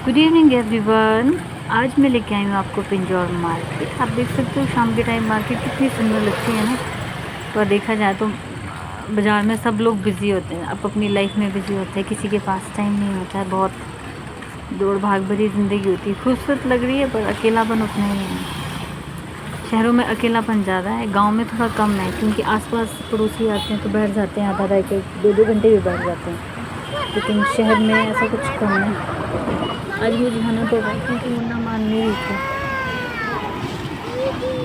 Good evening everyone. आज मैं लेके आई हूँ आपको पिंजौर मार्केट। आप देख सकते हो शाम के टाइम मार्केट कितनी सुंदर लगती है ना। पर देखा जाए तो बाज़ार में सब लोग बिज़ी होते हैं, अब अपनी लाइफ में बिज़ी होते हैं, किसी के पास टाइम नहीं होता है। बहुत दौड़ भाग भरी ज़िंदगी होती है। खूबसूरत लग रही है पर अकेलापन उतना ही है। शहरों में अकेलापन ज़्यादा है, गांव में थोड़ा कम है, क्योंकि आसपास पड़ोसी आते हैं तो बैठ जाते हैं, आधा आधा एक 2-2 घंटे भी बैठ जाते हैं। लेकिन शहर में ऐसा कुछ कम है। आज मुझे जाना पड़ा क्योंकि मुन्ना मान नहीं रही थी,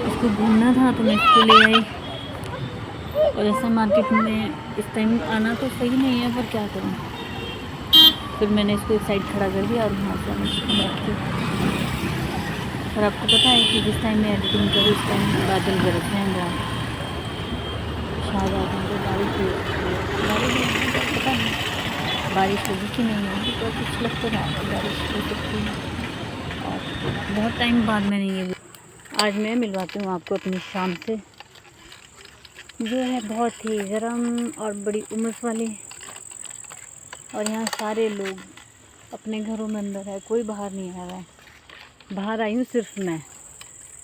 उसको घूमना था तो मैं इसको ले आई। और ऐसा मार्केट में इस टाइम आना तो सही नहीं है, पर क्या करूं। फिर मैंने इसको एक साइड खड़ा कर दिया और वहाँ से मैं रखती। और आपको पता है कि जिस टाइम मैं एडिटिंग करूँ उस टाइम बादल बरस रहे हैं बहुत। शायद आज मुझे बारिश हुई, पता नहीं बारिश होगी कि नहीं होगी, तो कुछ लग तो रहा है बारिश हो सकती है। और बहुत टाइम बाद मैंने ये आज मैं मिलवाती हूँ आपको अपनी शाम से, जो है बहुत ही गर्म और बड़ी उमस वाली। और यहाँ सारे लोग अपने घरों में अंदर है, कोई बाहर नहीं आ रहा है। बाहर आई हूँ सिर्फ मैं,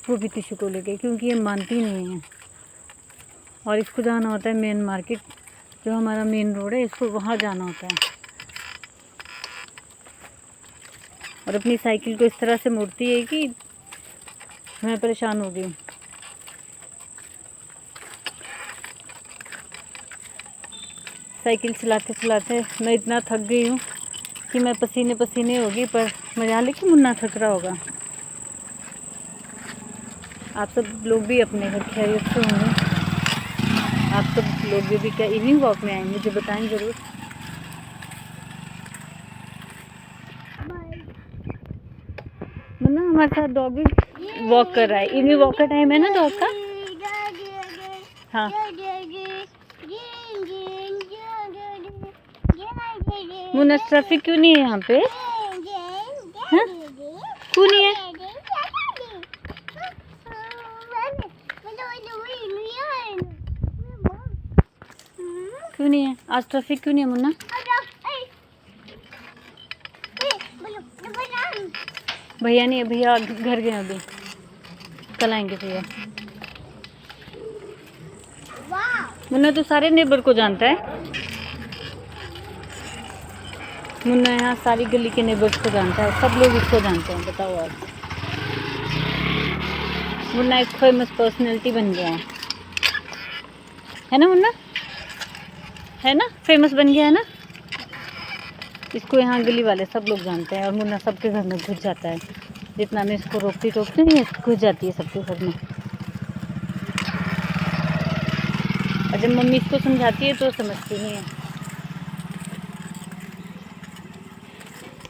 वो भी टिशू को लेके, क्योंकि ये मानती नहीं है। और इसको जाना होता है मेन मार्केट, जो हमारा मेन रोड है, इसको वहाँ जाना होता है। और अपनी साइकिल को इस तरह से मोड़ती है कि मैं परेशान हो गई हूँ। साइकिल चलाते चलाते मैं इतना थक गई हूँ कि मैं पसीने पसीने हो गई। पर मजा लेके मुन्ना थक रहा होगा। आप सब लोग भी अपने घर खैरियत से होंगे। आप सब लोग भी क्या इवनिंग वॉक में आए, मुझे बताएं ज़रूर। मुन्ना हमारे साथ डॉग भी वॉक कर रहा है। इवनिंग वॉक का टाइम है ना डॉग का। हाँ, मुन्ना ट्रैफिक क्यों नहीं है यहाँ पे? हाँ? क्यों नहीं है? क्यों नहीं है आज ट्रैफिक, क्यों नहीं है मुन्ना? भैया नहीं है, भैया घर गए अभी, कल आएंगे भैया। मुन्ना तो सारे नेबर को जानता है। मुन्ना यहाँ सारी गली के नेबर्स को जानता है, सब लोग इसको जानते हैं। बताओ आप, मुन्ना एक फेमस पर्सनैलिटी बन गया है ना मुन्ना? है ना, फेमस बन गया है ना। इसको यहाँ गली वाले सब लोग जानते हैं और मुन्ना सबके घर में घुस जाता है। जितना मैं इसको रोकती टोकती नहीं, घुस जाती है सबके घर में। और जब मम्मी इसको समझाती है तो समझती नहीं है।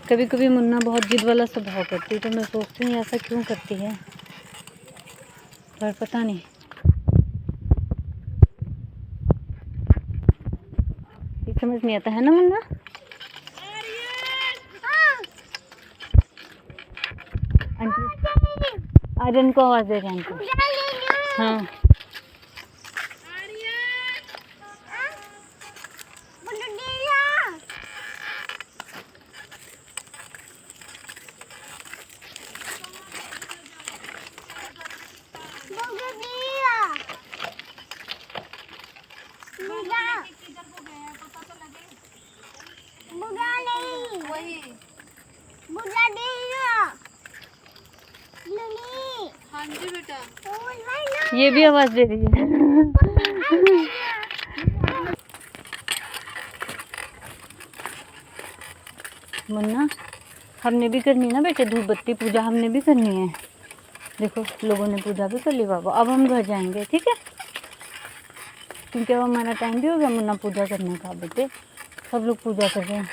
कभी कभी मुन्ना बहुत जिद वाला स्वभाव करती है, तो मैं सोचती हूँ ऐसा क्यों करती है, पर पता नहीं। ये समझ नहीं आता है ना मुन्ना। आंटी आर्यन को आवाज़ दे रहे हैं आंटी। हाँ, हाँ जी बेटा, ये भी आवाज़ दे रही है। मुन्ना हमने भी करनी ना बेटे, धूप बत्ती पूजा हमने भी करनी है। देखो लोगों ने पूजा भी कर ली बाबा। अब हम घर जाएंगे, ठीक है, क्योंकि अब हमारा टाइम भी हो गया मुन्ना पूजा करने का। बेटे सब लोग पूजा कर रहे हैं।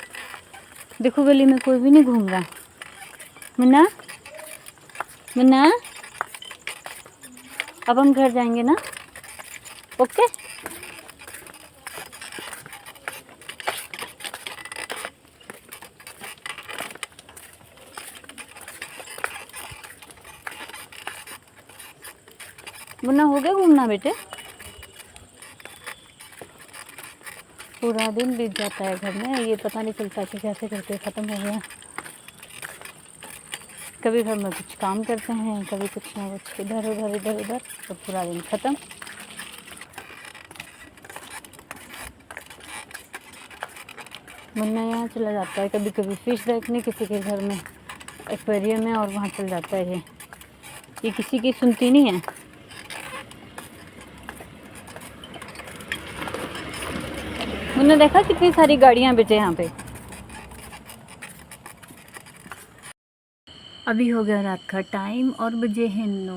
देखो गली में कोई भी नहीं घूम रहा। मुन्ना मुन्ना अब हम घर जाएंगे ना, ओके। मुन्ना हो गया घूमना बेटे? पूरा दिन बीत जाता है घर में, ये पता नहीं चलता कि कैसे करके ख़त्म हो गया। कभी घर में कुछ काम करते हैं, कभी कुछ ना कुछ इधर उधर तो पूरा दिन ख़त्म। मुन्ना यहाँ चला जाता है कभी कभी फिश देखने किसी के घर में, एक्वेरियम में, और वहाँ चल जाता है। ये किसी की सुनती नहीं है। मुन्ना देखा कितनी सारी गाड़ियाँ बेचे यहाँ पे। अभी हो गया रात का टाइम और बजे हैं 9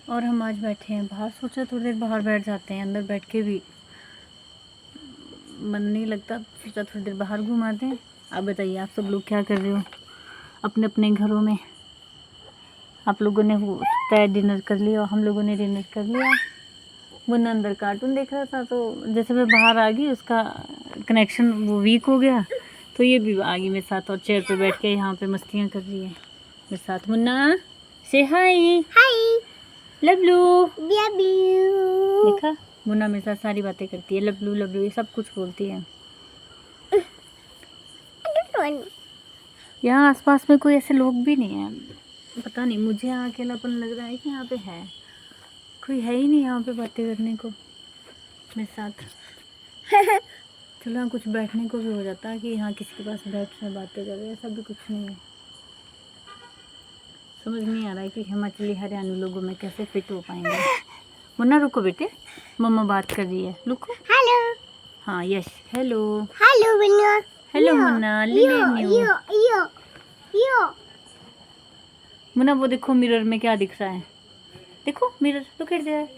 और हम आज बैठे हैं बाहर। सोचा थोड़ी देर बाहर बैठ जाते हैं, अंदर बैठ के भी मन नहीं लगता, सोचा थोड़ी देर बाहर घुमाते हैं। आप बताइए आप सब लोग क्या कर रहे हो अपने अपने घरों में। आप लोगों ने वो तय डिनर कर लिया और हम लोगों ने डिनर कर लिया। मुन्ना अंदर कार्टून देख रहा था, तो जैसे मैं बाहर आ गई उसका कनेक्शन वो वीक हो गया, तो ये भी आ गई मेरे साथ और चेयर पे बैठ के यहाँ पे मस्तियाँ कर रही है मेरे साथ। मुन्ना से हाय लवलू। देखा मुन्ना मेरे साथ सारी बातें करती है, लवलू लवलू ये सब कुछ बोलती है। यहाँ आसपास में कोई ऐसे लोग भी नहीं है, पता नहीं मुझे यहाँ अकेलापन लग रहा है कि यहाँ पे है कोई है ही नहीं यहाँ पे बातें करने को मेरे साथ। चलो यहाँ कुछ बैठने को भी हो जाता है कि यहाँ किसी के पास बैठ में बातें कर रहे हैं, ऐसा भी कुछ नहीं है। समझ नहीं आ रहा है कि हिमाचली हरियाणवी लोगों में कैसे फिट हो पाएंगे। मुन्ना रुको बेटे, मम्मा बात कर रही है, रुको। हेलो। हाँ yes hello. Hello Munna. Hello Munna. Munna वो देखो मिरर में क्या दिख रहा है, देखो मिरर लुक एट देयर।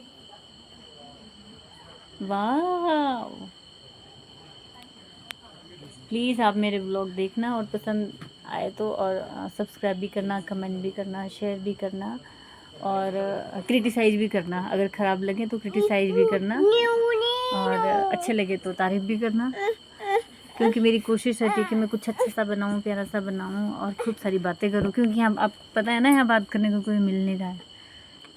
वाह। प्लीज़ आप मेरे व्लॉग देखना और पसंद आए तो, और सब्सक्राइब भी करना, कमेंट भी करना, शेयर भी करना और क्रिटिसाइज़ भी करना। अगर ख़राब लगे तो क्रिटिसाइज़ भी करना और अच्छे लगे तो तारीफ़ भी करना, क्योंकि मेरी कोशिश रहती है कि मैं कुछ अच्छा सा बनाऊँ, प्यारा सा बनाऊँ और खूब सारी बातें करूँ। क्योंकि यहाँ आप पता है ना यहाँ बात करने को कोई मिल नहीं रहा है,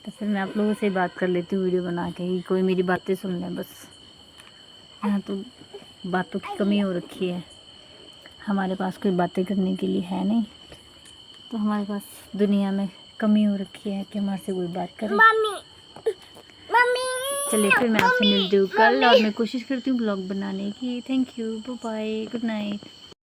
तो फिर मैं आप लोगों से ही बात कर लेती हूँ वीडियो बना के, ही कोई मेरी बातें सुन लें बस। यहाँ तो बातों की कमी हो रखी है, हमारे पास कोई बातें करने के लिए है नहीं, तो हमारे पास दुनिया में कमी हो रखी है कि हमारे से कोई बात करे। चलिए फिर मैं आपसे मिलती हूँ कल और मैं कोशिश करती हूँ ब्लॉग बनाने की। Thank you, bye bye, good night.